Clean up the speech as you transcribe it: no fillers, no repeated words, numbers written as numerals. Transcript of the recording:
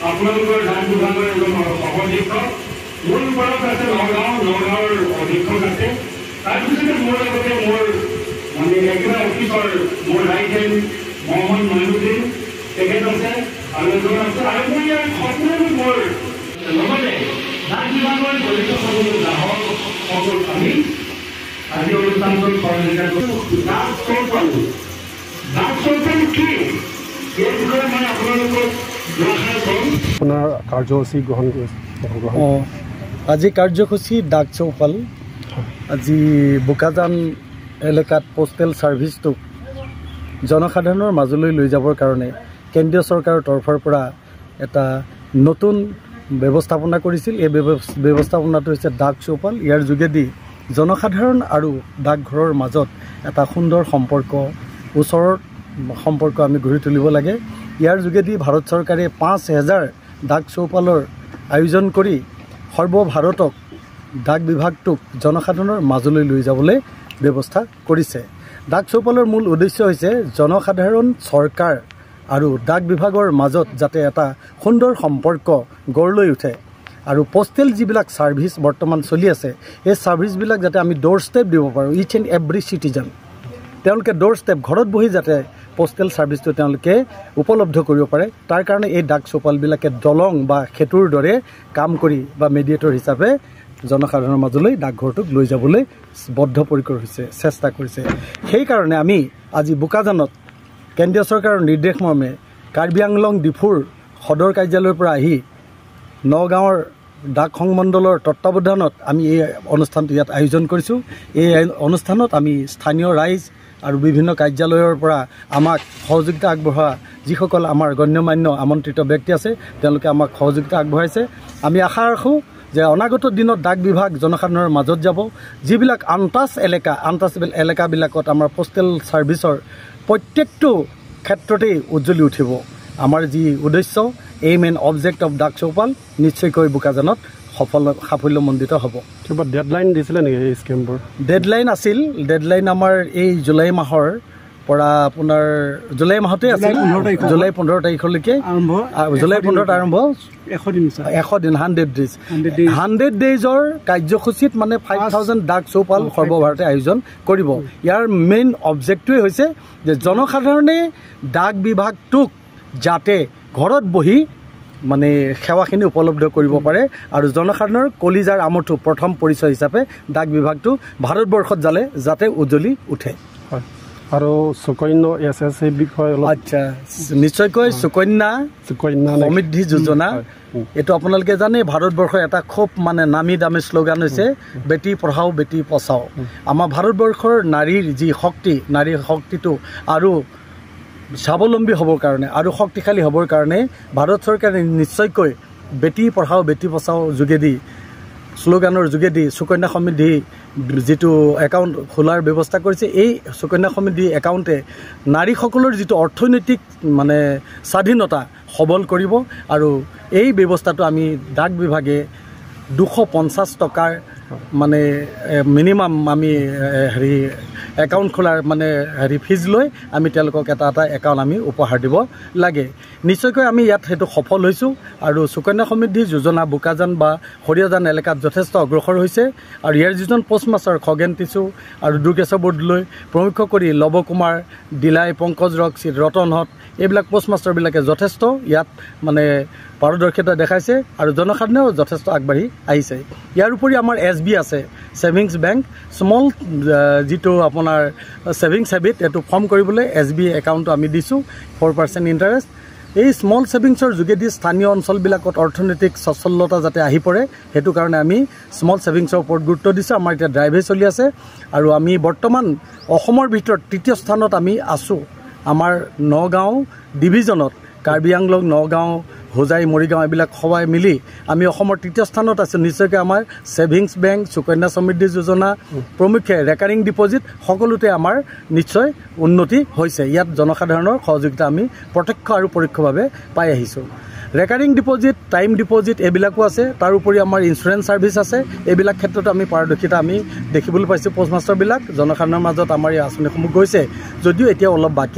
আপোনালোকৰ ধান বিভাগৰ এজন সহশিক্ষক মোৰ ওপৰত আছে নগাঁৱৰ অধীক্ষক আছে তাৰপিছতে মোৰ লগতে মোৰ মানে একেবাৰে অফিচৰ মোৰ ৰাইট হেণ্ড মহম্মদ মহিনুদ্দিন তেখেত আছে আৰু এজন আছে আৰু মই ইয়াৰ সকলো মোৰ লগতে ধান বিভাগৰ জড়িত সকলো গ্ৰাহকসকল আমি আজি অনুষ্ঠানটোত সহযোগিতা কৰিছোঁ। ডাক চৌপাল কি এই বিষয়ে মই আপোনালোকক আপোনাৰ কাৰ্যসূচী গ্ৰহণ কৰিছে। আজি কাৰ্যসূচী ডাক চৌপাল আজি বোকাজান এলেকাত পোষ্টেল ছাৰ্ভিচটোক জনসাধাৰণৰ মাজলৈ লৈ যাবৰ কাৰণে কেন্দ্ৰীয় চৰকাৰৰ তৰফৰ পৰা এটা নতুন ব্যৱস্থাপনা কৰিছিল। এই ব্যৱস্থাপনাটো হৈছে ডাক চৌপাল। ইয়াৰ যোগেদি জনসাধাৰণ আৰু ডাকঘৰৰ মাজত এটা সুন্দৰ সম্পৰ্ক ওচৰৰ সম্পৰ্ক আমি গঢ়ি তুলিব লাগে। ইয়াৰ যোগেদি ভাৰত চৰকাৰে ৫,০০০ ডাক চৌপালৰ আয়োজন কৰি সৰ্বভাৰতক ডাক বিভাগটোক জনসাধাৰণৰ মাজলৈ লৈ যাবলৈ ব্যৱস্থা কৰিছে। ডাক চৌপালৰ মূল উদ্দেশ্য হৈছে জনসাধাৰণ চৰকাৰ আৰু ডাক বিভাগৰ মাজত যাতে এটা সুন্দৰ সম্পৰ্ক গঢ় লৈ উঠে আৰু পোষ্টেল যিবিলাক ছাৰ্ভিচ বৰ্তমান চলি আছে এই ছাৰ্ভিচবিলাক যাতে আমি ড'ৰ ষ্টেপ দিব পাৰোঁ। ইচ এণ্ড এভৰি চিটিজেন তেওঁলোকে ড'ৰ ষ্টেপ ঘৰত বহি যাতে পোষ্টেল ছাৰ্ভিচটো তেওঁলোকে উপলব্ধ কৰিব পাৰে তাৰ কাৰণে এই ডাক চৌপালবিলাকে দলং বা সেতুৰ দৰে কাম কৰি বা মেডিয়েটৰ হিচাপে জনসাধাৰণৰ মাজলৈ ডাকঘৰটোক লৈ যাবলৈ বদ্ধপৰিকৰ হৈছে, চেষ্টা কৰিছে। সেইকাৰণে আমি আজি বোকাজানত কেন্দ্ৰীয় চৰকাৰৰ নিৰ্দেশ মৰ্মে কাৰ্বি আংলং ডিফুৰ সদৰ কাৰ্যালয়ৰ পৰা আহি নগাঁৱৰ ডাক সংমণ্ডলৰ তত্বাৱধানত আমি এই অনুষ্ঠানটো ইয়াত আয়োজন কৰিছোঁ। এই অনুষ্ঠানত আমি স্থানীয় ৰাইজ আৰু বিভিন্ন কাৰ্যালয়ৰ পৰা আমাক সহযোগিতা আগবঢ়োৱা যিসকল আমাৰ গণ্যমান্য আমন্ত্ৰিত ব্যক্তি আছে তেওঁলোকে আমাক সহযোগিতা আগবঢ়াইছে। আমি আশা ৰাখোঁ যে অনাগত দিনত ডাক বিভাগ জনসাধাৰণৰ মাজত যাব। যিবিলাক আনটাচেবল এলেকাবিলাকত আমাৰ পোষ্টেল ছাৰ্ভিচৰ প্ৰত্যেকটো ক্ষেত্ৰতেই উজ্জ্বলি উঠিব। আমাৰ যি উদ্দেশ্য এইম এণ্ড অবজেক্ট অফ ডাক চৌপাল নিশ্চয়কৈ বোকাজানত সাফল্যমণ্ডিত হ'ব। কিবা ডেডলাইন দিছিলে নেকি এই স্কিমবোৰ? ডেডলাইন আছিল। ডেডলাইন আমাৰ এই জুলাই মাহৰ পৰা আপোনাৰ জুলাই মাহতে আছিল, জুলাই 15 তাৰিখলৈকে জুলাই 15ত আৰম্ভ 100 দিন 100 ডেইজৰ কাৰ্যসূচীত মানে 5,000 ডাক চৌপাল সৰ্বভাৰতে আয়োজন কৰিব। ইয়াৰ মেইন অবজেক্টটোৱে হৈছে যে জনসাধাৰণে ডাক বিভাগটোক যাতে ঘৰত বহি মানে সেৱাখিনি উপলব্ধ কৰিব পাৰে আৰু জনসাধাৰণৰ কলিজাৰ আমঠু প্ৰথম পৰিচয় হিচাপে ডাক বিভাগটো ভাৰতবৰ্ষত যাতে উজ্জ্বলি উঠে। হয় আৰু সুকন্যা SSA বিষয়ে আচ্ছা নিশ্চয়কৈ সুকন্যা সমৃদ্ধি যোজনা এইটো আপোনালোকে জানে ভাৰতবৰ্ষৰ এটা খুব মানে নামী দামী শ্লোগান হৈছে বেটি পঢ়াও বেটি বচাও। আমাৰ ভাৰতবৰ্ষৰ নাৰীৰ যি শক্তি, নাৰীৰ শক্তিটো আৰু স্বাৱলম্বী হ'বৰ কাৰণে আৰু শক্তিশালী হ'বৰ কাৰণে ভাৰত চৰকাৰে নিশ্চয়কৈ বেটি পঢ়াও বেটি বচাও যোগেদি শ্লোগানৰ যোগেদি সুকন্যা সমৃদ্ধি যিটো একাউণ্ট খোলাৰ ব্যৱস্থা কৰিছে। এই সুকন্যা সমৃদ্ধি একাউণ্টে নাৰীসকলৰ যিটো অৰ্থনৈতিক মানে স্বাধীনতা সবল কৰিব আৰু এই ব্যৱস্থাটো আমি ডাক বিভাগে 250 টকাৰ মানে মিনিমাম আমি একাউণ্ট খোলাৰ মানে ফিজ লৈ আমি তেওঁলোকক এটা একাউণ্ট আমি উপহাৰ দিব লাগে। নিশ্চয়কৈ আমি ইয়াত সেইটো সফল হৈছোঁ আৰু সুকন্যা সমৃদ্ধি যোজনা বোকাজান বা হৰিয়াজান এলেকাত যথেষ্ট অগ্ৰসৰ হৈছে আৰু ইয়াৰ যিজন পোষ্টমাষ্টাৰ খগেন টিচু আৰু দুৰ্গেশ্বৰ বৰদলৈ প্ৰমুখ কৰি লৱ কুমাৰ দিলাই, পংকজ ৰকচিত, ৰতনহঁত এইবিলাক পোষ্টমাষ্টাৰবিলাকে যথেষ্ট ইয়াত মানে পাৰদৰ্শিতা দেখাইছে আৰু জনসাধাৰণেও যথেষ্ট আগবাঢ়ি আহিছে। ইয়াৰ উপৰি আমাৰ SB আছে, ছেভিংছ বেংক, স্মল যিটো আপোনাৰ ছেভিংছ হেবিট এইটো ফৰ্ম কৰিবলৈ SB একাউণ্টটো আমি দিছোঁ 4% ইণ্টাৰেষ্ট। এই স্মল ছেভিংছৰ যোগেদি স্থানীয় অঞ্চলবিলাকত অৰ্থনৈতিক সচ্ছলতা যাতে আহি পৰে সেইটো কাৰণে আমি স্মল ছেভিংছৰ ওপৰত গুৰুত্ব দিছোঁ। আমাৰ এতিয়া ড্ৰাইভে চলি আছে আৰু আমি বৰ্তমান অসমৰ ভিতৰত 3য় স্থানত আমি আছোঁ। আমাৰ নগাঁও ডিভিজনত কাৰ্বি আংলং, নগাঁও, হোজাই মৰিগাঁও এইবিলাক সবাই মিলি আমি অসমৰ তৃতীয় স্থানত আছোঁ নিশ্চয়কৈ আমাৰ ছেভিংছ বেংক সুকন্যা সমৃদ্ধি যোজনা প্ৰমুখ্যে ৰেকাৰিং ডিপজিট সকলোতে আমাৰ নিশ্চয় উন্নতি হৈছে ইয়াত জনসাধাৰণৰ সহযোগিতা আমি প্ৰত্যক্ষ আৰু পৰোক্ষভাৱে পাই আহিছোঁ ৰেকাৰিং ডিপজিট টাইম ডিপজিট এইবিলাকো আছে তাৰোপৰি আমাৰ ইঞ্চুৰেঞ্চ ছাৰ্ভিচ আছে এইবিলাক ক্ষেত্ৰত আমি পাৰদৰ্শিতা আমি দেখিবলৈ পাইছোঁ পোষ্টমাষ্টাৰবিলাক জনসাধাৰণৰ মাজত আমাৰ এই আঁচনিসমূহ গৈছে যদিও এতিয়া অলপ বাকী